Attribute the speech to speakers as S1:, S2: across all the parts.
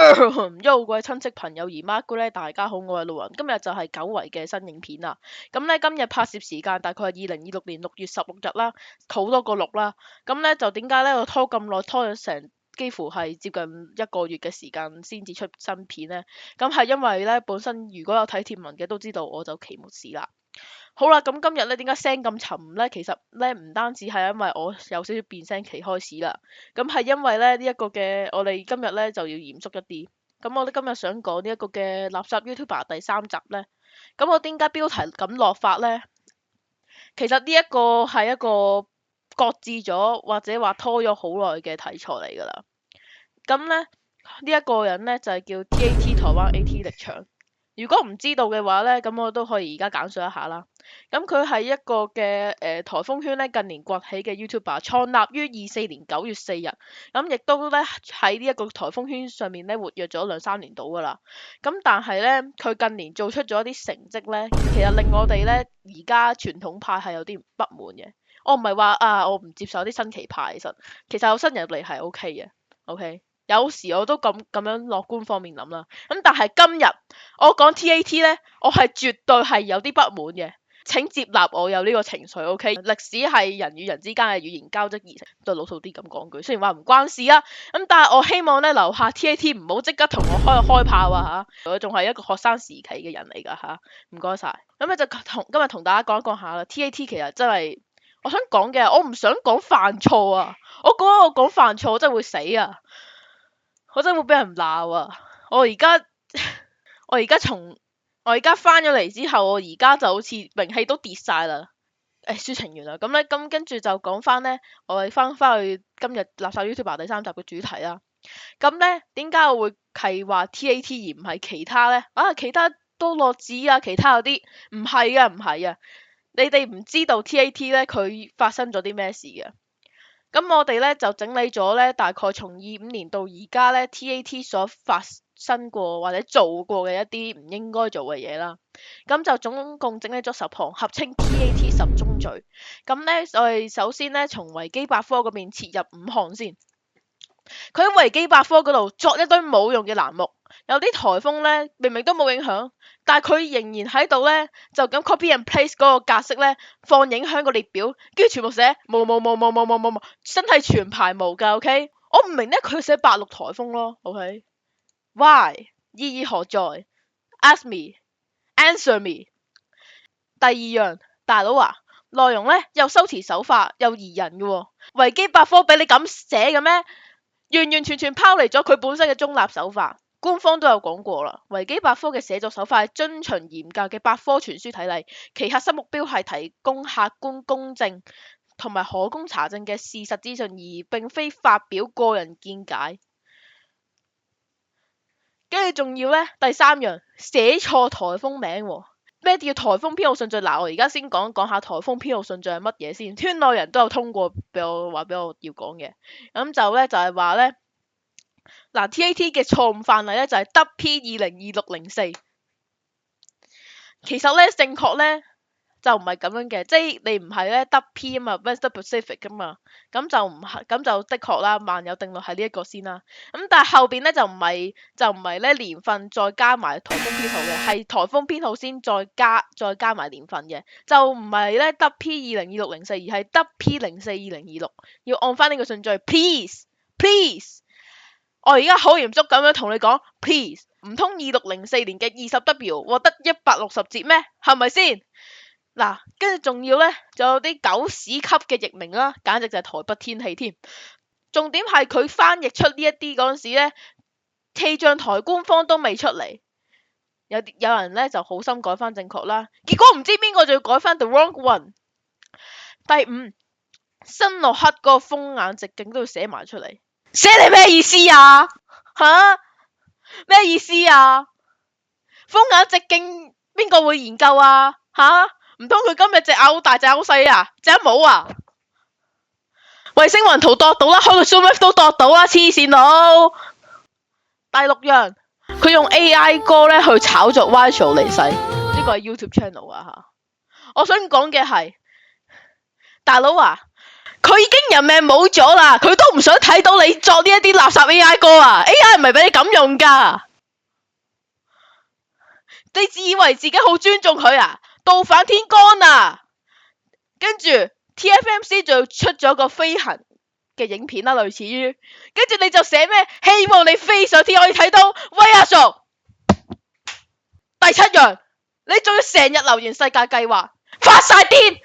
S1: 各位親戚朋友姨媽姑咧，大家好，我係路人。今日就係久違嘅新影片啦。咁咧今日拍攝時間大概係2026年6月16日啦，好多個6啦。咁咧就點解咧我拖咁耐，拖咗成幾乎係接近1個月嘅時間先至出新片咧？咁係因為咧本身如果有睇貼文嘅都知道我就期末試啦。好啦，咁今日咧點解聲咁沉咧？其實咧唔單止係因為我有少少變聲期開始啦，咁係因為咧呢一個嘅我哋今日咧就要嚴肅一啲。咁我哋今日想講呢一個嘅垃圾 YouTuber 第3集咧，咁我點解標題咁落法咧？其實呢一個係一個擱置咗或者話拖咗好耐嘅題材嚟㗎啦。咁咧呢一個人咧就係叫 TAT 台灣 AT 力場。如果唔知道嘅話咧，咁我都可以而家簡述一下啦。咁佢係一個嘅台風圈咧近年崛起嘅 YouTuber，創立於24年9月4日，咁亦都咧喺呢一個台風圈上面咧活躍咗2-3年到噶啦。咁但係咧佢近年做出咗一啲成績咧，其實令我哋咧而家傳統派係有啲不滿嘅。我唔係話我唔接受啲新奇派，其實有新人入嚟係 OK 嘅，OK。有時我都咁樣樂觀方面諗啦，咁但係今日我講 TAT 咧，我係絕對係有啲不滿嘅，請接納我有呢個情緒 ，OK？歷史係人與人之間嘅語言交織而成，都老土啲咁講句，雖然話唔關事啊，咁但係我希望咧留下 TAT 唔好即刻同我開炮啊嚇，我仲係一個學生時期嘅人嚟㗎嚇，唔該晒。咁咧就今日同大家講一講下啦 ，TAT 其實真係我想講嘅，我唔想講犯錯啊，我覺得我講犯錯我真係會死啊！我真係會俾人鬧啊！我而家翻咗嚟之後，我而家就好似名氣都跌晒啦。抒情完啦，咁咧跟住就講翻咧，我哋翻去今日垃圾 YouTuber 第3集嘅主題啦。咁咧點解我會係話 TAT 而唔係其他咧？其他都樂子啊，其他有啲唔係啊！你哋唔知道 TAT 咧佢發生咗啲咩事嘅？咁我哋咧就整理咗咧，大概從25年到而家咧 TAT 所發生過或者做過嘅一啲唔應該做嘅嘢啦。咁就總共整理咗10項，合稱 TAT 10宗罪。咁咧我哋首先咧從維基百科嗰邊切入5項先。佢喺維基百科嗰度作一堆冇用嘅欄目，有啲颱風咧明明都冇影響，但係佢仍然喺度咧就咁 copy and paste 嗰個格式咧放影響個列表，跟住全部寫冇，真係全排冇㗎 OK。我唔明咧佢寫86颱風咯 OK。Why？ 意義何在 ？Ask me, answer me。第2樣，大佬啊，內容咧又修辭手法又疑人嘅喎，維基百科俾你咁寫嘅咩？完全拋離咗佢本身嘅中立手法。官方都有講過啦，維基百科嘅寫作手法係遵循嚴格嘅百科全書體例，其核心目標係提供客觀公正同埋可供查證嘅事實資訊，而並非發表個人見解。跟住仲要咧，第3樣寫錯颱風名喎。咩叫颱風編號順序？嗱，我而家先講下颱風編號順序係乜嘢先。圈內人都有通過俾我話俾我要講嘅，咁就係話咧，嗱 TAT 嘅錯誤範例咧就係 WP202604。其實咧正確咧就唔係咁樣嘅，即係你唔係咧 WP 啊嘛 West Pacific 噶嘛，咁就唔係，咁就的確啦，萬有定律係呢一個先啦。咁但係後邊咧就唔係咧年份再加埋颱風編號嘅，係颱風編號先再加埋年份嘅，就唔係咧 WP202604，而係 WP042026，要按翻呢個順序。Please，我而家好嚴肅咁樣同你講 ，please， 唔通2604年嘅20W 獲得160折咩？係咪先？嗱，跟住仲要咧，仲有啲狗屎級嘅譯名啦，簡直就係台北天氣添。重點係佢翻譯出呢一啲嗰陣時咧，氣象台官方都未出嚟，有人咧就好心改翻正確啦，結果唔知邊個就要改翻 the wrong one。第5，新諾克嗰個風眼直徑都要寫埋出嚟，寫你咩意思啊？咩意思啊？風眼直徑邊個會研究啊？唔通佢今日隻眼好大隻好細啊？隻眼冇啊？衛星雲圖度到啦，開個 Zoom F 都度到啦，黐線佬。第6樣，佢用 AI 歌咧去炒作 Viral 離世，呢個係 YouTube channel 啊嚇。我想講嘅係，大佬啊，佢已經人命冇咗啦，佢都唔想睇到你作呢一啲垃圾 AI 歌啊 ！AI 唔係俾你咁用噶，你自以為自己好尊重佢啊？倒反天干啊！跟住 TFMC 就出咗個飛行嘅影片啦，類似於，跟住你就寫咩？希望你飛上天可以睇到，喂阿叔！第7樣，你仲要成日留言世界計劃，發晒癲，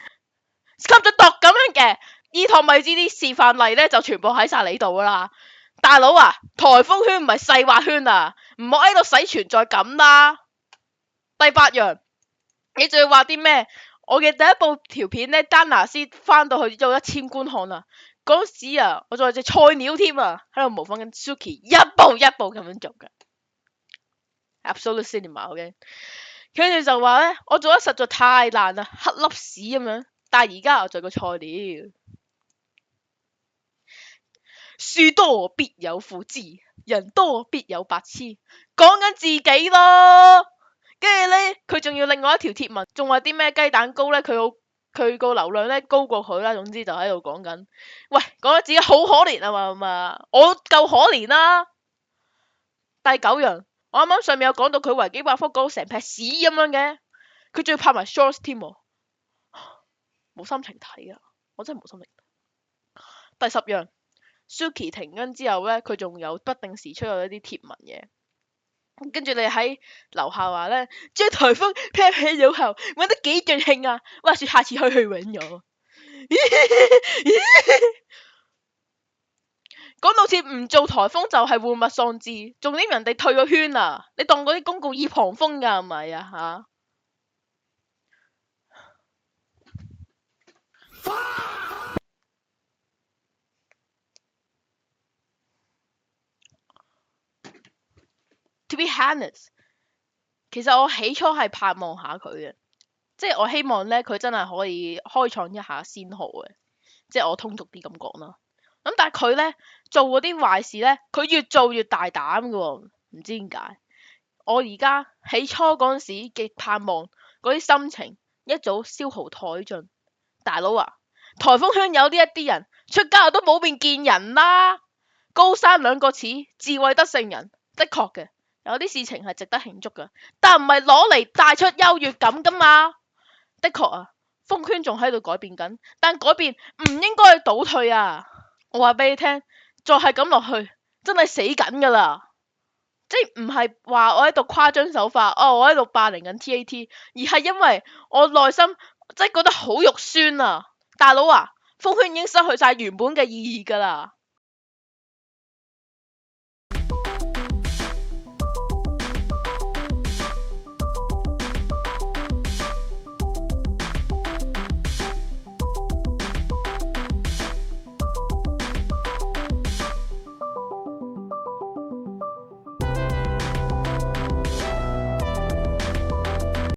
S1: 吸咗毒咁樣嘅。依趟咪知啲示範例咧，就全部喺晒你度噶啦，大佬啊！颱風圈唔係細畫圈啊，唔好喺度使存在感啦。第8樣，你仲要話啲咩？我嘅第一部條片咧，丹拿斯翻到去有1000觀看啊！嗰時啊，我仲係隻菜鳥添啊，喺度模仿緊 Suki 一步一步咁樣做嘅。Absolute Cinema，OK。跟住就話咧，我做得實在太爛啦，黑粒屎咁樣。但係而家我做個菜鳥。樹多必有枯枝，人多必有白痴，講緊自己咯。跟住咧，佢仲要另外一條貼文，仲話啲咩雞蛋糕咧，佢個流量咧高過佢啦。總之就喺度講緊，喂，講得自己好可憐啊嘛，我夠可憐啦。第9樣，我啱啱上面有講到佢維基百科講成劈屎咁樣嘅，佢仲要拍埋 shorts 添，冇心情睇啊，我真係冇心情睇。第10樣。Suki 停更之後咧，佢仲有不定時出咗一啲貼文嘅，跟住你喺樓下話咧，將颱風劈起腦後，揾得幾盡興啊！話說下次可以去揾我。講到似唔做颱風就係玩物喪志，重點人哋退咗圈啊！你當嗰啲公告耳旁風㗎係咪啊嚇？To be honest，其實我起初係盼望下佢嘅，即係我希望咧佢真係可以開創一下先河嘅，即係我通俗啲咁講啦。咁但係佢咧做嗰啲壞事咧，佢越做越大膽㗎喎，唔知點解。我而家起初嗰陣時嘅盼望嗰啲心情一早消耗殆盡。大佬啊，颱風圈有呢一啲人出街都冇面見人啦。高山2個齒，智慧得勝人，的確嘅。有啲事情係值得慶祝㗎，但唔係攞嚟帶出優越感㗎嘛。的確啊，風圈仲喺度改變緊，但改變唔應該倒退啊。我話俾你聽，再係咁落去，真係死緊㗎啦。即係唔係話我喺度誇張手法，我喺度霸凌緊 TAT，而係因為我內心真係覺得好肉酸啊。大佬啊，風圈已經失去晒原本嘅意義㗎啦。